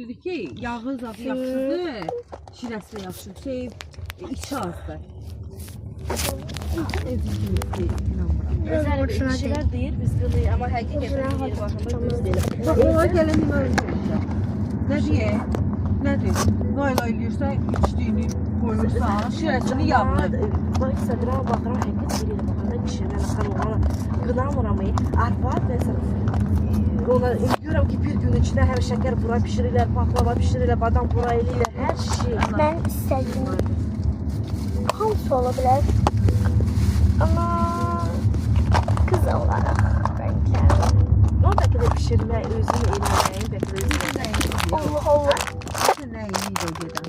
deyirdi ki, yağın zadı yaxşıdır, şirəsi də yaxşıdır, içi azdır. Özel kişiler değil, biz qılıyıq, amma həqiqətən yeri baxanda düz deyil. Ona gələn öyrəşəcək. Nə deyə? Nədir? Qayla eləyirsə, içdiyini koyursa, şirəsini yağdır. Bax, Sədirə baxıram, həqiqət yeri baxanda kişilərlə xanımlara qınamıram. Arvad məsələn, ona görürəm ki, bir gün içində həm şəkər bura pişirirlər, paxlava pişirirlər, badam bura eləyirlər, hər şey. Ben istedim. Hamısı olabilir. Ama kız olarak bence. O belki de pişirmək, özünü eləməyin, belki də özünü. Allah Allah. Nə iyi də gedən.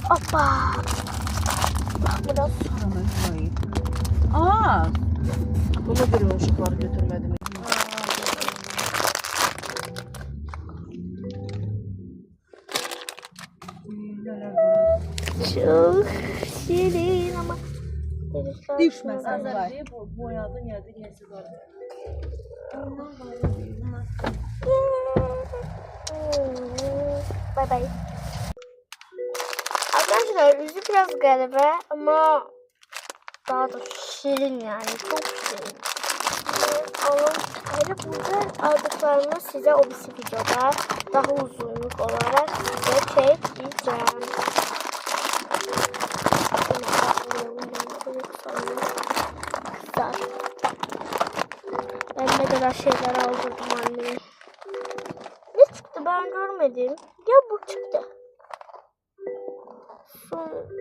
Hoppa. Bak biraz. Aa, Ona görə o uşaqları götürmədim. Çok şirin ama. düşməsən var. Azərbaycan bu boyadın ya dünyası var. Bay bay. Arkadaşlar yüzü biraz garibe ama daha da şirin yani çok şirin. Ama ayrı burada aldıklarımı size o bir videoda daha uzunluk olarak size çekeceğim. Kızlar. Ben ne kadar şeyler aldırdım anneme. Ne çıktı ben görmedim. Ya bu çıktı.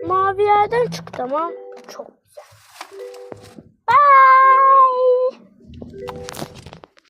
Mavi yerden çıktı ama.